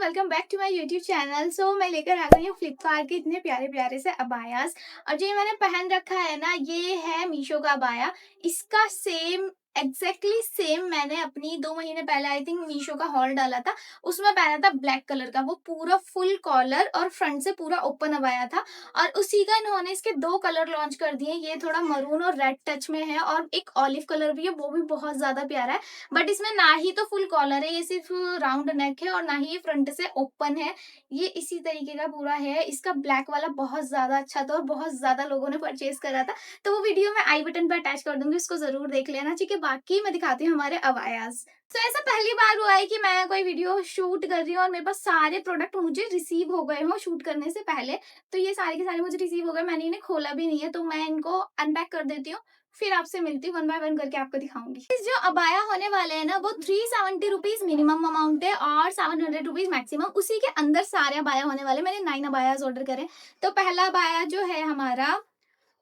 Welcome back to my YouTube channel. मैं लेकर आ गई हूँ फ्लिपकार्ट के इतने प्यारे प्यारे से अबायास। और जो ये मैंने पहन रखा है ना, ये है मीशो का अबाया। इसका सेम एग्जैक्टली सेम मैंने अपनी 2 महीने पहले आई थिंक मीशो का हॉल डाला था, उसमें पहना था ब्लैक कलर का। वो पूरा फुल कॉलर और फ्रंट से पूरा ओपन अबाया था। और उसी का इन्होंने इसके 2 कलर लॉन्च कर दिए। ये थोड़ा मरून और रेड टच में है और एक ऑलिव कलर भी है, वो भी बहुत ज्यादा प्यारा है। बट इसमें ना ही तो फुल कॉलर है, ये सिर्फ राउंड नेक है और ना ही ये फ्रंट से ओपन है। ये इसी तरीके का पूरा है। इसका ब्लैक वाला बहुत ज्यादा अच्छा था और बहुत ज्यादा लोगों ने परचेज करा था, तो वो वीडियो मैं आई बटन पर अटैच कर दूंगी, उसको जरूर देख लेना। ठीक है, बाकी मैं दिखाती हूँ हमारे अबायास। तो ऐसा पहली बार हुआ है कि मैं कोई वीडियो शूट कर रही हूँ और मेरे पास सारे प्रोडक्ट मुझे रिसीव हो गए हों शूट करने से पहले। तो ये सारे के सारे मुझे रिसीव हो गए, मैंने इन्हें खोला भी नहीं है, तो मैं इनको अनपैक कर देती हूँ, फिर आपसे मिलती हूँ, 1 बाय 1 करके आपको दिखाऊंगी। इस जो अबाया होने वाले हैं ना, वो 370 रुपीज मिनिमम अमाउंट है और 700 रुपीज मैक्सिमम। उसी के अंदर सारे अबाया होने वाले। मैंने 9 अबायाज ऑर्डर करे। तो पहला अबाया जो है हमारा,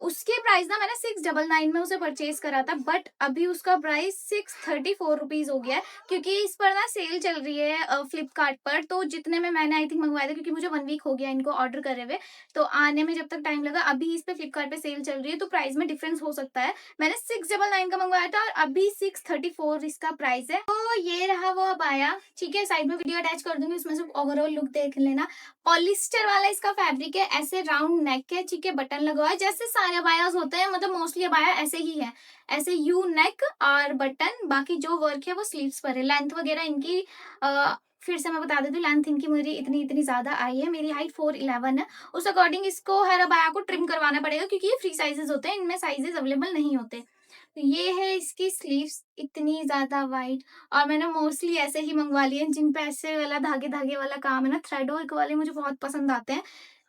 उसके प्राइस ना मैंने 699 में उसे परचेज करा था, बट अभी उसका प्राइस 634 रुपीज हो गया है, क्योंकि इस पर ना सेल चल रही है फ्लिपकार्ट पर। तो जितने में मैंने आई थिंक मंगवाया था, क्योंकि मुझे 1 वीक हो गया इनको ऑर्डर करे हुए, तो आने में जब तक टाइम लगा, अभी इस पे फ्लिपकार्ट पे सेल चल रही है, तो प्राइस में डिफरेंस हो सकता है। मैंने 699 का मंगवाया था और अभी 634 इसका प्राइस है। तो ये रहा वो अबाया। ठीक है, साइड में वीडियो अटैच कर दूंगी, उसमें से ओवरऑल लुक देख लेना। पॉलिस्टर वाला इसका फैब्रिक है, ऐसे राउंड नेक है। ठीक है, बटन लगा हुआ है जैसे सारे अबायास होते हैं, मतलब मोस्टली अबाया ऐसे ही है, ऐसे यू नेक और बटन। बाकी जो वर्क है वो स्लीव्स पर है। लेंथ वगैरह इनकी फिर से मैं बता देती हूँ, लेंथ इनकी मेरी इतनी ज्यादा आई है। मेरी हाइट 4'11" है, उस अकॉर्डिंग इसको हर अबाया को ट्रिम करवाना पड़ेगा, क्योंकि ये फ्री साइजेस होते हैं, इनमें साइजेस अवेलेबल नहीं होते। तो ये है इसकी स्लीव्स, इतनी ज्यादा वाइड। और मैंने मोस्टली ऐसे ही मंगवा लिए हैं, जिन पे ऐसे वाला धागे धागे वाला काम है ना, थ्रेड वर्क वाले मुझे बहुत पसंद आते हैं।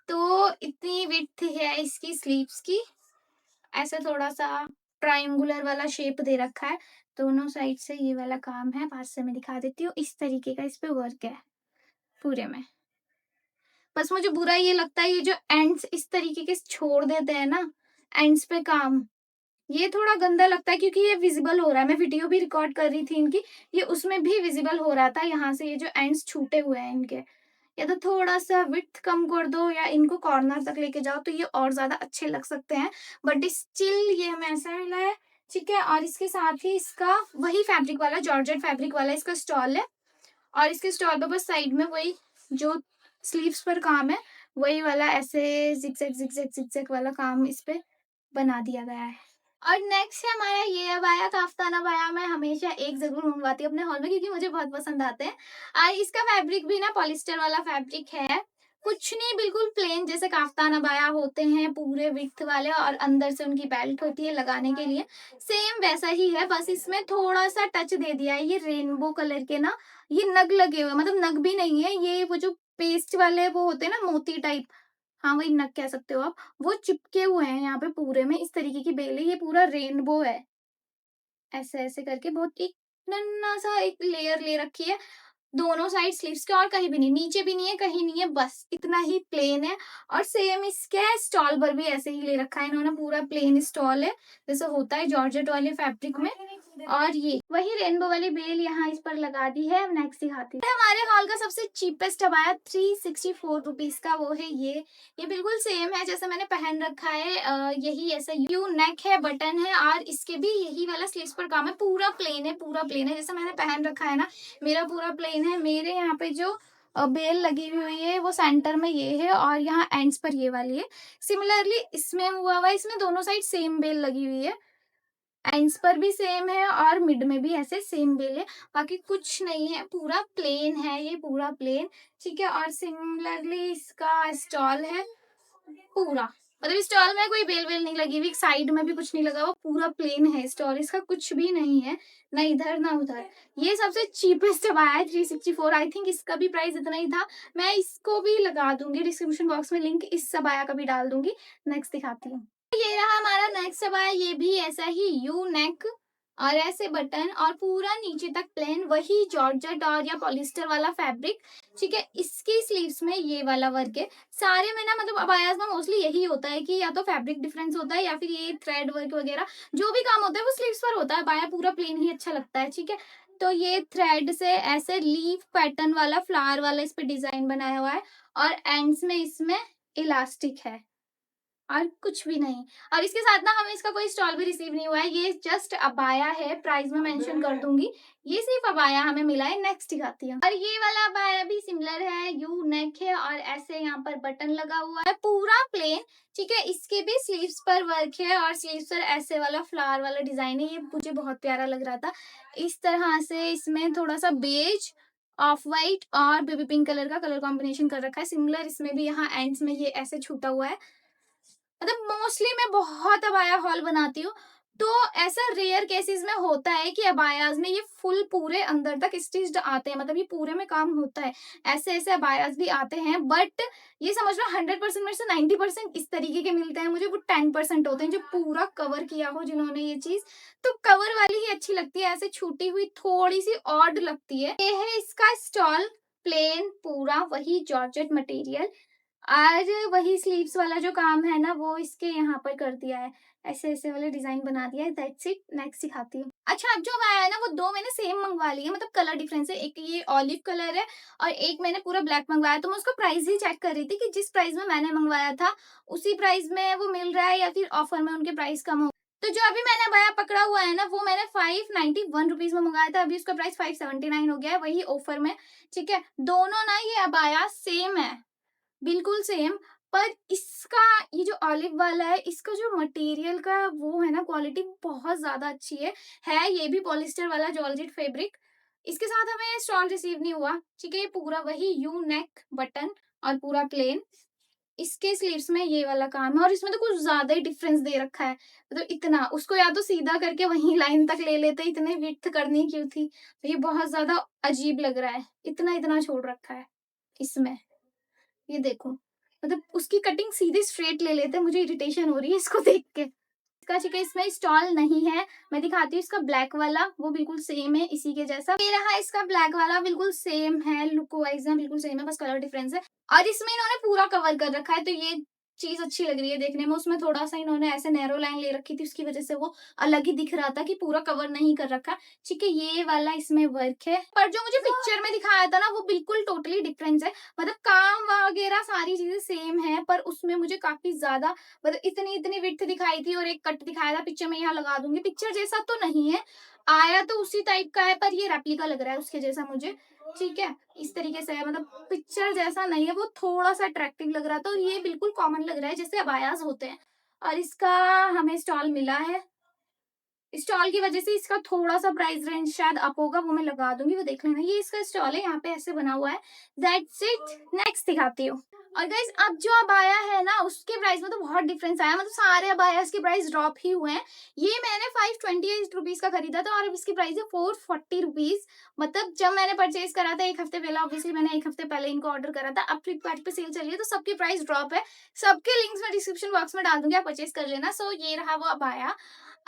तो इतनी विड्थ है इसकी स्लीव्स की, ऐसे थोड़ा सा ट्रायंगुलर वाला शेप दे रखा है, दोनों साइड से ये वाला काम है। पास से मैं दिखा देती हूँ, इस तरीके का इस पे वर्क है पूरे में। बस मुझे बुरा ये लगता है, ये जो एंड्स इस तरीके के छोड़ देते हैं ना, एंड्स पे काम, ये थोड़ा गंदा लगता है, क्योंकि ये विजिबल हो रहा है। मैं वीडियो भी रिकॉर्ड कर रही थी इनकी, ये उसमें भी विजिबल हो रहा था यहाँ से, ये जो एंड्स छूटे हुए हैं इनके। या तो थोड़ा सा विड्थ कम कर दो या इनको कॉर्नर तक लेके जाओ, तो ये और ज्यादा अच्छे लग सकते हैं। बट स्टिल ये हमें ऐसा मिला है। ठीक है, और इसके साथ ही इसका वही फैब्रिक वाला, जॉर्जेट फैब्रिक वाला इसका स्टॉल है। और इसके स्टॉल पे बस साइड में वही जो स्लीव्स पर काम है, वही वाला ऐसे जिगजैग जिगजैग जिगजैग वाला काम इस पे बना दिया गया है। और नेक्स्ट है हमारा ये अबाया, काफ्तान अबाया। मैं हमेशा एक जरूर मंगवाती हूँ अपने हॉल में, क्योंकि मुझे बहुत पसंद आते हैं। और इसका फैब्रिक भी ना पॉलिस्टर वाला फैब्रिक है, कुछ नहीं, बिल्कुल प्लेन जैसे काफ्तान अबाया होते हैं पूरे विड्थ वाले, और अंदर से उनकी बेल्ट होती है लगाने के लिए, सेम वैसा ही है। बस इसमें थोड़ा सा टच दे दिया है ये रेनबो कलर के ना, ये नग लगे हुए, मतलब नग भी नहीं है ये, वो जो पेस्ट वाले वो होते हैं ना, मोती टाइप, हाँ वही नग कह सकते हो आप, वो चिपके हुए हैं यहाँ पे पूरे में। इस तरीके की बेल है, ये पूरा रेनबो है, ऐसे ऐसे करके बहुत एक नन्ना सा एक लेयर ले रखी है दोनों साइड स्लीव्स के, और कहीं भी नहीं, नीचे भी नहीं है, कहीं नहीं है, बस इतना ही प्लेन है। और सेम इसके स्टॉल पर भी ऐसे ही ले रखा है इन्होंने, पूरा प्लेन स्टॉल है जैसे होता है जॉर्जेट वाले फैब्रिक में। और ये वही रेनबो वाली बेल यहाँ इस पर लगा दी है। नेक्स्ट दिखाती हूँ हमारे हॉल का सबसे चीपेस्ट अबाया, 364 रुपीज का, वो है ये बिल्कुल सेम है जैसे मैंने पहन रखा है। यही ऐसा यू नेक है, बटन है, और इसके भी यही वाला स्लीव्स पर काम है। पूरा प्लेन है, पूरा प्लेन है जैसे मैंने पहन रखा है ना, मेरा पूरा प्लेन है। मेरे यहाँ पे जो बेल लगी हुई है वो सेंटर में ये है, और यहाँ एंड्स पर ये वाली है। सिमिलरली इसमें हुआ हुआ है, इसमें दोनों साइड सेम बेल लगी हुई है, एंड्स पर भी सेम है और मिड में भी ऐसे सेम बेल है। बाकी कुछ नहीं है, पूरा प्लेन है ये, पूरा प्लेन। ठीक है, और सिमिलरली इसका स्टॉल है पूरा, मतलब स्टॉल में कोई बेल वेल नहीं लगी हुई, साइड में भी कुछ नहीं लगा हुआ, पूरा प्लेन है स्टॉल, इसका कुछ भी नहीं है, ना इधर ना उधर। ये सबसे चीपेस्ट आया है 364, आई थिंक इसका भी प्राइस इतना ही था। मैं इसको भी लगा दूंगी डिस्क्रिप्शन बॉक्स में लिंक, इस सबाया का भी डाल दूंगी। नेक्स्ट दिखाती हूँ, ये रहा हमारा नेक्स्ट सबाया। ये भी ऐसा ही यू नेक और ऐसे बटन और पूरा नीचे तक प्लेन, वही जॉर्जेट और या पॉलिस्टर वाला फैब्रिक। ठीक है, इसकी स्लीव्स में ये वाला वर्क है। सारे में ना, मतलब अबायास में मोस्टली यही होता है कि या तो फैब्रिक डिफरेंस होता है या फिर ये थ्रेड वर्क वगैरह जो भी काम होता है वो स्लीव्स पर होता है। अबाया पूरा प्लेन ही अच्छा लगता है। ठीक है, तो ये थ्रेड से ऐसे लीफ पैटर्न वाला फ्लावर वाला इस पे डिजाइन बनाया हुआ है और एंड्स में इसमें इलास्टिक है और कुछ भी नहीं। और इसके साथ ना हमें इसका कोई स्टॉल भी रिसीव नहीं हुआ है, ये जस्ट अबाया है, प्राइस में मेंशन कर दूंगी। ये सिर्फ अबाया हमें मिला है। नेक्स्ट दिखाती हूँ। और ये वाला अबाया भी सिमिलर है, यू नेक है और ऐसे यहाँ पर बटन लगा हुआ है, पूरा प्लेन। ठीक है, इसके भी स्लीव्स पर वर्क है और स्लीव्स पर ऐसे वाला फ्लावर वाला डिजाइन है। ये मुझे बहुत प्यारा लग रहा था। इस तरह से इसमें थोड़ा सा बेज, ऑफ वाइट और बेबी पिंक कलर का कलर कॉम्बिनेशन कर रखा है। सिमिलर इसमें भी यहाँ एंड्स में ये ऐसे छूटा हुआ है। मतलब मोस्टली मैं बहुत अबाया हॉल बनाती हूँ, तो ऐसा रेयर केसेस में होता है कि अबायाज में ये फुल पूरे अंदर तक स्टिच्ड आते हैं, मतलब ये पूरे में काम होता है। ऐसे ऐसे अबायाज भी आते हैं, बट ये समझ लो 100% में से 90% इस तरीके के मिलते हैं मुझे। वो 10% होते हैं जो पूरा कवर किया हो जिन्होंने ये चीज, तो कवर वाली ही अच्छी लगती है। ऐसे छूटी हुई थोड़ी सी ऑड लगती है। ये है इसका स्टॉल, प्लेन पूरा वही जॉर्जेट मटेरियल, आज वही स्लीव्स वाला जो काम है ना वो इसके यहाँ पर कर दिया है, ऐसे ऐसे वाले डिजाइन बना दिया है। That's it. नेक्स्ट दिखाती हूँ। अच्छा, अब जो आया है ना वो दो मैंने सेम मंगवा ली है, मतलब कलर डिफरेंस है। एक ये ऑलिव कलर है और एक मैंने पूरा ब्लैक मंगवाया। तो मैं उसका प्राइस ही चेक कर रही थी कि जिस प्राइस में मैंने मंगवाया था उसी प्राइस में वो मिल रहा है या फिर ऑफर में उनके प्राइस कम हो। तो जो अभी मैंने अबाया पकड़ा हुआ है ना वो मैंने 591 रुपीज में मंगाया था, अभी उसका प्राइस 579 हो गया है, वही ऑफर में। ठीक है, दोनों ना ये अबाया सेम है, बिल्कुल सेम। पर इसका ये जो ऑलिव वाला है, इसका जो मटेरियल का वो है ना, क्वालिटी बहुत ज्यादा अच्छी है ये भी पॉलिस्टर वाला जॉर्जेट फैब्रिक। इसके साथ हमें स्टॉल रिसीव नहीं हुआ। ठीक है, ये पूरा वही यू नेक बटन और पूरा प्लेन। इसके स्लीव्स में ये वाला काम है और इसमें तो कुछ ज्यादा ही डिफरेंस दे रखा है। मतलब इतना उसको या तो सीधा करके वही लाइन तक ले लेते, इतने विड्थ करनी क्यों थी। तो ये बहुत ज्यादा अजीब लग रहा है, इतना इतना छोड़ रखा है इसमें। ये देखो, मतलब उसकी कटिंग सीधी स्ट्रेट ले लेते हैं, मुझे इरिटेशन हो रही है इसको देख के। इसका ठीक है, इसमें स्टॉल नहीं है। मैं दिखाती हूँ इसका ब्लैक वाला, वो बिल्कुल सेम है इसी के जैसा। ये रहा इसका ब्लैक वाला, बिल्कुल सेम है, लुक वाइज में बिल्कुल सेम है, बस कलर डिफरेंस है। और इसमें इन्होंने पूरा कवर कर रखा है, तो ये चीज अच्छी लग रही है देखने में। उसमें थोड़ा सा इन्होंने ऐसे नैरो लाइन ले रखी थी, उसकी वजह से वो अलग ही दिख रहा था कि पूरा कवर नहीं कर रखा। ठीक है, ये वाला इसमें वर्क है, पर जो मुझे पिक्चर में दिखाया था ना वो बिल्कुल टोटली डिफरेंस है। मतलब काम वगैरह सारी चीजें सेम है, पर उसमें मुझे काफी ज्यादा मतलब इतनी इतनी विड्थ दिखाई थी और एक कट दिखाया था। पिक्चर में यहाँ लगा दूंगी, पिक्चर जैसा तो नहीं है, आया तो उसी टाइप का है, पर ये रेप्लिका लग रहा है उसके जैसा मुझे। ठीक है, इस तरीके से है, मतलब पिक्चर जैसा नहीं है, वो थोड़ा सा अट्रैक्टिव लग रहा था और ये बिल्कुल कॉमन लग रहा है जैसे अबायाज होते हैं। और इसका हमें स्टॉल मिला है, स्टॉल की वजह से इसका थोड़ा सा प्राइस रेंज शायद अप होगा, वो मैं लगा दूंगी, वो देख लेना। ये इसका स्टॉल है, यहाँ पे ऐसे बना हुआ है। That's it. नेक्स्ट दिखाती हूँ। और गाइस, अब जो अबाया है ना उसके प्राइस में तो बहुत डिफरेंस आया, मतलब सारे अबायास के प्राइस ड्रॉप ही हुए हैं। ये मैंने 528 रुपीज का खरीदा था और अब इसकी प्राइस है 440 रुपीज। मतलब जब मैंने परचेज करा था एक हफ्ते पहले, ऑब्वियसली मैंने एक हफ्ते पहले इनको ऑर्डर करा था, अब फ्लिपकार्ट पे सेल चल रही है तो सबके प्राइस ड्रॉप है। सबके लिंक्स में डिस्क्रिप्शन बॉक्स में डाल दूंगी, आप परचेज कर लेना। सो ये रहा वो अबाया।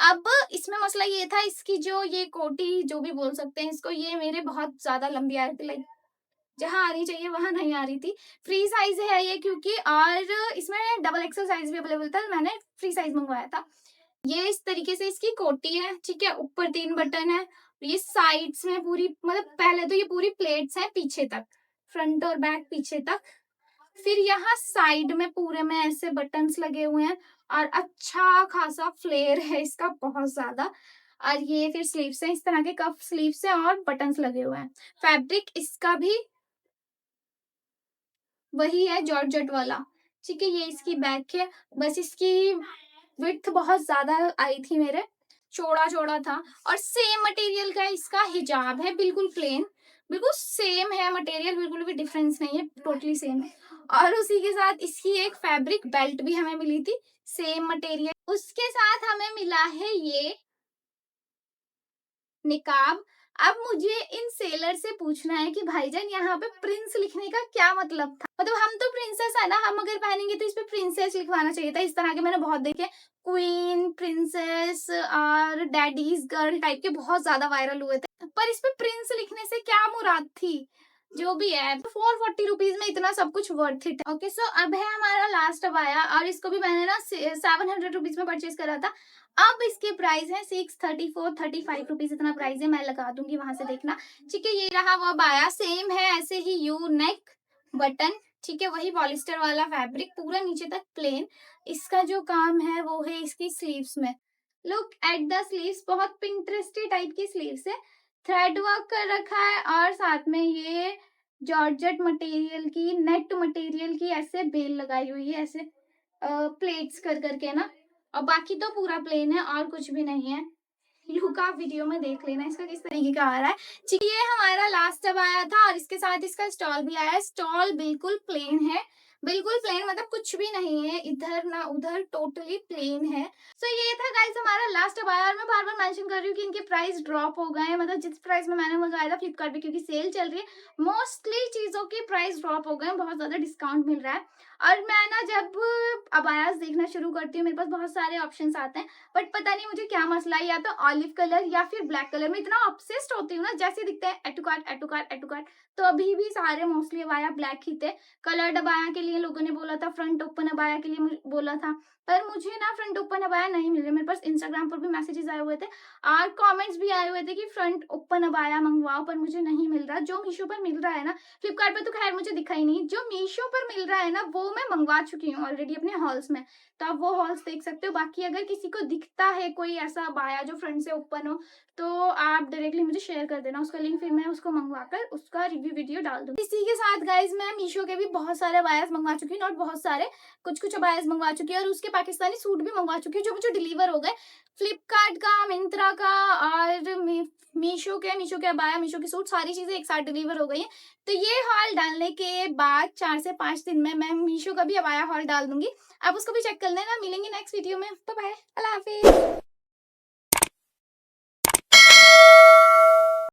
अब इसमें मसला ये था, इसकी जो ये कोटी जो भी बोल सकते हैं इसको, ये मेरे बहुत ज्यादा लंबी आ रही थी, लाइक जहां आनी चाहिए वहां नहीं आ रही थी। फ्री साइज है ये क्योंकि, और इसमें डबल एक्सल साइज भी अवेलेबल था, मैंने फ्री साइज मंगवाया था। ये इस तरीके से इसकी कोटी है। ठीक है, ऊपर 3 बटन है, ये साइड्स में पूरी, मतलब पहले तो ये पूरी प्लेट्स हैं पीछे तक, फ्रंट और बैक पीछे तक। फिर यहाँ साइड में पूरे में ऐसे बटन्स लगे हुए हैं और अच्छा खासा फ्लेयर है इसका, बहुत ज्यादा। और ये फिर स्लीव्स है, इस तरह के कफ स्लीव्स है और बटन्स लगे हुए हैं। फैब्रिक इसका भी वही है जॉर्जेट वाला। ठीक है, ये इसकी बैक है, बस इसकी विड्थ बहुत ज्यादा आई थी मेरे, चौड़ा चौड़ा था। और सेम मटेरियल का इसका हिजाब है, बिल्कुल प्लेन, बिल्कुल सेम है मटेरियल, बिल्कुल भी डिफरेंस नहीं है, टोटली सेम है। और उसी के साथ इसकी एक फैब्रिक बेल्ट भी हमें मिली थी, सेम मटेरियल। उसके साथ हमें मिला है ये निकाब। अब मुझे इन सेलर से पूछना है कि भाईजान यहाँ पे प्रिंस लिखने का क्या मतलब था। मतलब हम तो प्रिंसेस है ना, हम अगर पहनेंगे तो इस पे प्रिंसेस लिखवाना चाहिए था। इस तरह के मैंने बहुत देखे, क्वीन, प्रिंसेस और डैडीज गर्ल टाइप के बहुत ज्यादा वायरल हुए थे, पर इस पे प्रिंस लिखने से क्या मुराद थी। जो भी है 440 रुपीज में इतना सब कुछ वर्थ इट। ओके, सो अब है हमारा लास्ट अबाया, और इसको भी मैंने ना 700 रुपीज में परचेज करा था। अब इसके प्राइस है 634-35 रुपीज, इतना प्राइस है, मैं लगा दूंगी वहां से देखना। ठीक है, ये रहा वो अबाया, सेम है ऐसे ही, यू नेक बटन, ठीक है, वही पॉलिस्टर वाला फैब्रिक, पूरा नीचे तक प्लेन। इसका जो काम है वो है इसकी स्लीव्स में। लुक एट द स्लीव्स, बहुत पिंटरेस्टी टाइप की स्लीव्स है, थ्रेड वर्क कर रखा है, और साथ में ये जॉर्जेट मटेरियल की, नेट मटेरियल की ऐसे बेल लगाई हुई है, ऐसे प्लेट्स कर करके ना, और बाकी तो पूरा प्लेन है और कुछ भी नहीं है। लुक आप वीडियो में देख लेना इसका किस तरीके का आ रहा है। ठीक है, ये हमारा लास्ट अब आया था, और इसके साथ इसका स्टॉल भी आया है। स्टॉल बिल्कुल प्लेन है, बिल्कुल प्लेन, मतलब कुछ भी नहीं है इधर ना उधर, टोटली प्लेन है। सो ये था गाइस हमारा लास्ट अब आया, और मैं बार बार मेंशन कर रही हूँ कि इनके प्राइस ड्रॉप हो गए हैं, मतलब जिस प्राइस में मैंने मंगाया था फ्लिपकार्ट पे, क्योंकि सेल चल रही है, मोस्टली चीजों के प्राइस ड्रॉप हो गए हैं, बहुत ज्यादा डिस्काउंट मिल रहा है। और मैं ना जब अबायास देखना शुरू करती हूँ, मेरे पास बहुत सारे ऑप्शंस आते हैं, बट पता नहीं मुझे क्या मसला है, या तो ऑलिव कलर या फिर ब्लैक कलर में इतना ऑब्सेस्ड होती हूँ ना, जैसे दिखते हैं add to cart add to cart add to cart. तो अभी भी सारे मोस्टली अबाया ब्लैक ही थे। कलर्ड अबाया के लिए लोगों ने बोला था, फ्रंट ओपन अबाया के लिए बोला था, पर मुझे ना फ्रंट ओपन अबाया नहीं मिल रहे। मेरे पास इंस्टाग्राम पर भी मैसेजेस आए हुए थे और कमेंट्स भी आए हुए थे कि फ्रंट ओपन अबाया मंगवाओ, पर मुझे नहीं मिल रहा। जो मीशो पर मिल रहा है ना, फ्लिपकार्ट पर तो खैर मुझे दिखा ही नहीं, जो मीशो पर मिल रहा है ना वो मैं मंगवा चुकी हूँ ऑलरेडी अपने हॉल्स में, तो आप वो हॉल्स देख सकते हो। बाकी अगर किसी को दिखता है कोई ऐसा अबाया जो फ्रंट से ओपन हो, तो आप डायरेक्टली मुझे शेयर कर देना उसका लिंक, फिर मैं उसको मंगवाकर उसका रिव्यू वीडियो डाल दूंगी। इसी के साथ गाइज मैं मीशो के भी बहुत सारे अबायास मंगवा चुकी हूँ, नॉट बहुत सारे, कुछ कुछ अबायास मंगवा चुकी हूँ, और उसके पाकिस्तानी सूट भी मंगवा चुकी हूँ जो मुझे डिलीवर हो गए। फ्लिपकार्ट का, मिंत्रा का, और मीशो के अबाया, मीशो के सूट, सारी चीजें एक साथ डिलीवर हो गई हैं। तो ये हॉल डालने के बाद 4 से 5 दिन में मैं मीशो का भी अबाया हॉल डाल दूंगी, आप उसको भी चेक कर लेना। मिलेंगे नेक्स्ट वीडियो में, बाय बाय, अल्लाह हाफिज।